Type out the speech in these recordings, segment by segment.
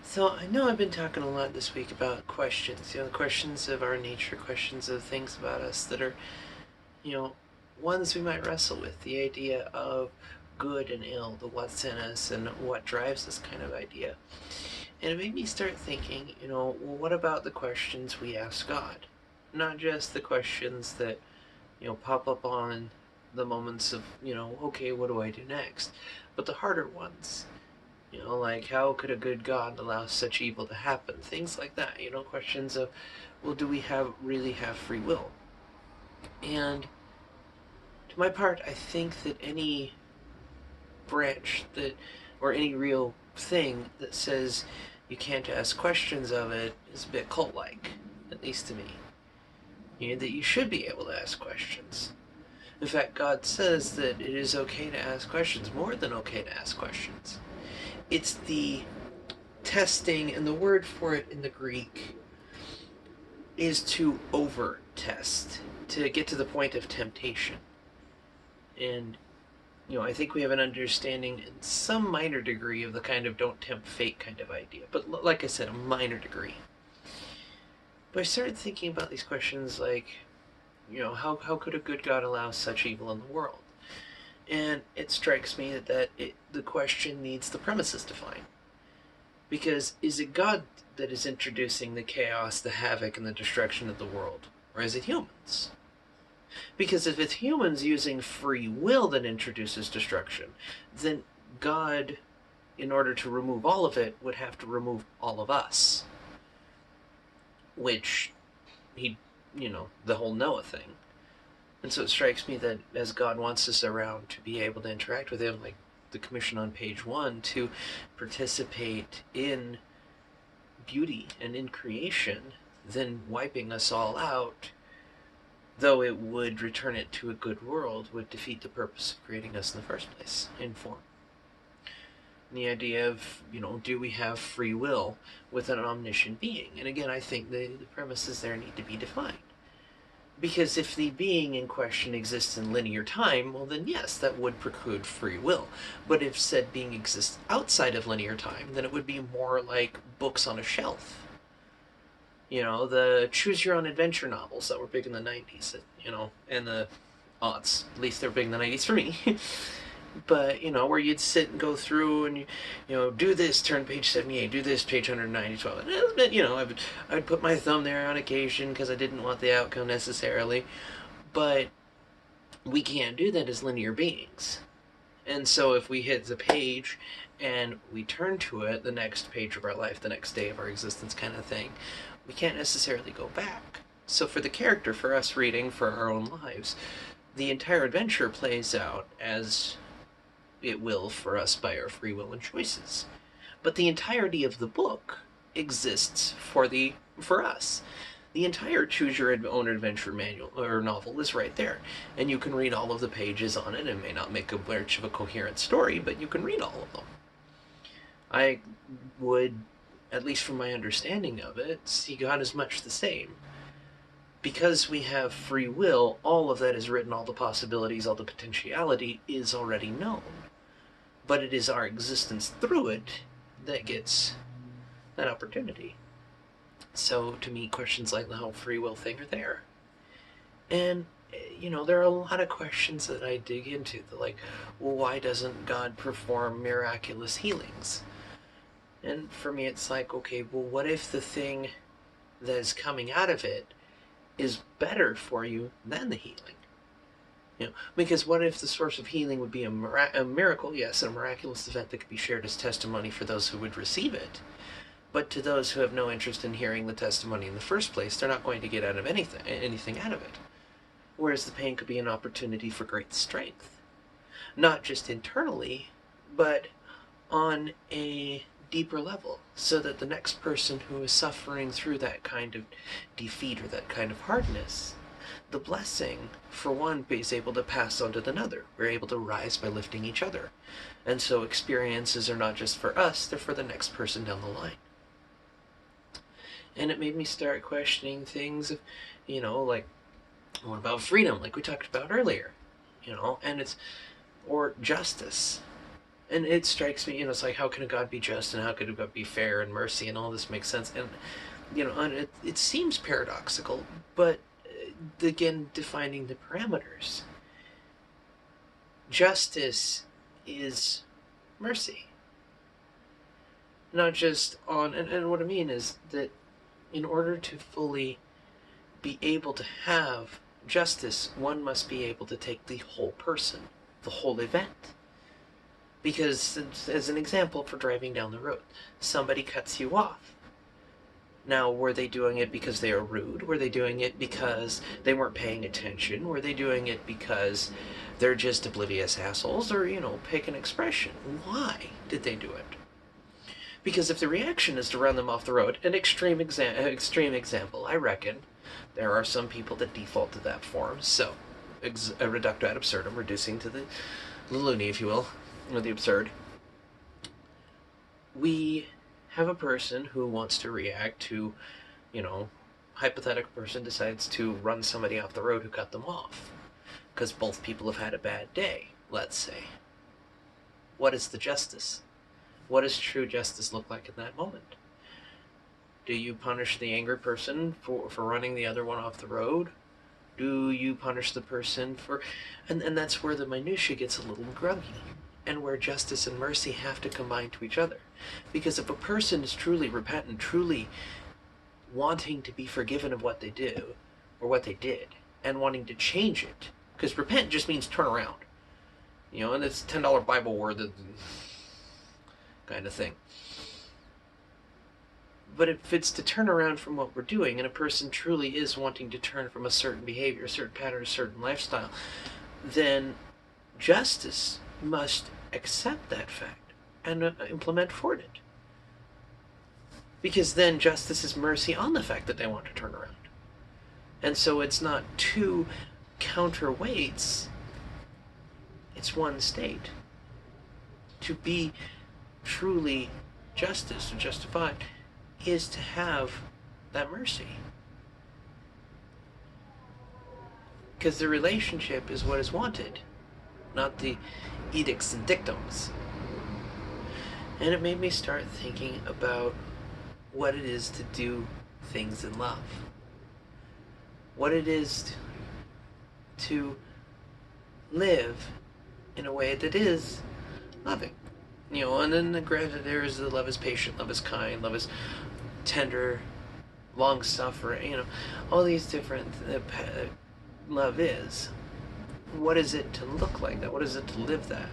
So I know I've been talking a lot this week about questions, questions of our nature, questions of things about us that are, you know, ones we might wrestle with. The idea of good and ill, the what's in us and what drives us kind of idea. And it made me start thinking, well, what about the questions we ask God? Not just the questions that, pop up on the moments of, okay, what do I do next? But the harder ones. Like how could a good God allow such evil to happen? Things like that. Questions of, well, do we really have free will? And to my part, I think that any branch that, or any real thing that says you can't ask questions of it is a bit cult-like, at least to me. That you should be able to ask questions. In fact, God says that it is okay to ask questions, more than okay to ask questions. It's the testing, and the word for it in the Greek is to over test, to get to the point of temptation. And, I think we have an understanding in some minor degree of the kind of don't tempt fate kind of idea. But like I said, a minor degree. But I started thinking about these questions like, how could a good God allow such evil in the world? And it strikes me that the question needs the premises defined. Because is it God that is introducing the chaos, the havoc, and the destruction of the world? Or is it humans? Because if it's humans using free will that introduces destruction, then God, in order to remove all of it, would have to remove all of us. Which, the whole Noah thing. And so it strikes me that as God wants us around to be able to interact with Him, like the commission on page 1, to participate in beauty and in creation, then wiping us all out, though it would return it to a good world, would defeat the purpose of creating us in the first place, in form. And the idea of, do we have free will with an omniscient being? And again, I think the premises there need to be defined. Because if the being in question exists in linear time, well then yes, that would preclude free will. But if said being exists outside of linear time, then it would be more like books on a shelf. The choose your own adventure novels that were big in the 90s, and the aughts. At least they were big in the 90s for me. But, where you'd sit and go through and, do this, turn page 78, do this, page 190, 12. And it was a bit, I would put my thumb there on occasion because I didn't want the outcome necessarily. But we can't do that as linear beings. And so if we hit the page and we turn to it, the next page of our life, the next day of our existence kind of thing, we can't necessarily go back. So for the character, for us reading, for our own lives, the entire adventure plays out as it will for us by our free will and choices. But the entirety of the book exists for us. The entire choose your own adventure manual or novel is right there, and you can read all of the pages on it. It may not make a much of a coherent story, but you can read all of them. I would, at least from my understanding of it, see God as much the same. Because we have free will, all of that is written, all the possibilities, all the potentiality is already known. But it is our existence through it that gets that opportunity. So to me, questions like the whole free will thing are there. And, there are a lot of questions that I dig into. Like, well, why doesn't God perform miraculous healings? And for me, it's like, okay, well, what if the thing that is coming out of it is better for you than the healing? Because what if the source of healing would be a miracle, yes, a miraculous event that could be shared as testimony for those who would receive it. But to those who have no interest in hearing the testimony in the first place, they're not going to get out of anything out of it. Whereas the pain could be an opportunity for great strength. Not just internally, but on a deeper level, so that the next person who is suffering through that kind of defeat or that kind of hardness, the blessing, for one, is able to pass on to another. We're able to rise by lifting each other. And so experiences are not just for us, they're for the next person down the line. And it made me start questioning things of, like, what about freedom, like we talked about earlier? And or justice. and it strikes me, it's like, how can a God be just and how could a God be fair and mercy and all this makes sense? And, and it seems paradoxical, but again, defining the parameters. Justice is mercy. Not just and what I mean is that in order to fully be able to have justice, one must be able to take the whole person, the whole event. Because, as an example, for driving down the road, somebody cuts you off. Now, were they doing it because they are rude? Were they doing it because they weren't paying attention? Were they doing it because they're just oblivious assholes? Or, pick an expression. Why did they do it? Because if the reaction is to run them off the road, an extreme example, I reckon, there are some people that default to that form. So, reductio ad absurdum, reducing to the loony, if you will, or the absurd. We have a person who wants to react to, hypothetical person decides to run somebody off the road who cut them off. Because both people have had a bad day, let's say. What is the justice? What does true justice look like in that moment? Do you punish the angry person for running the other one off the road? Do you punish the person for... And that's where the minutiae gets a little gruggy, and where justice and mercy have to combine to each other. Because if a person is truly repentant, truly wanting to be forgiven of what they do, or what they did, and wanting to change it, because repent just means turn around. And it's $10 Bible word that kind of thing. But if it's to turn around from what we're doing, and a person truly is wanting to turn from a certain behavior, a certain pattern, a certain lifestyle, then justice must accept that fact and implement for it. Because then justice is mercy on the fact that they want to turn around. And so it's not two counterweights, it's one state. To be truly justice or justified is to have that mercy. Because the relationship is what is wanted, not the edicts and dictums. And it made me start thinking about what it is to do things in love. What it is to live in a way that is loving. And then granted, there is the love is patient, love is kind, love is tender, long suffering, all these different love is. What is it to look like that? What is it to live that?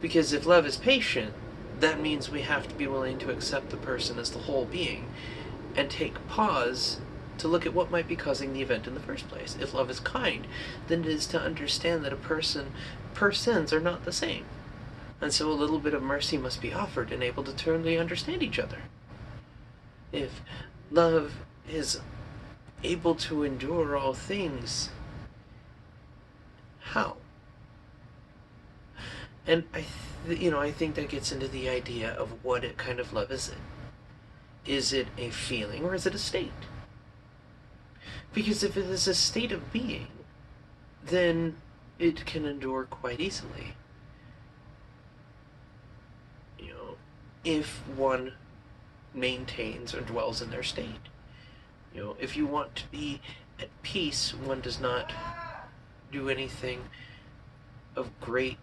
Because if love is patient, that means we have to be willing to accept the person as the whole being and take pause to look at what might be causing the event in the first place. If love is kind, then it is to understand that persons are not the same. And so a little bit of mercy must be offered and able to truly understand each other. If love is able to endure all things, how? And I think that gets into the idea of what kind of love is it? Is it a feeling or is it a state? Because if it is a state of being, then it can endure quite easily. If one maintains or dwells in their state. If you want to be at peace, one does not do anything of great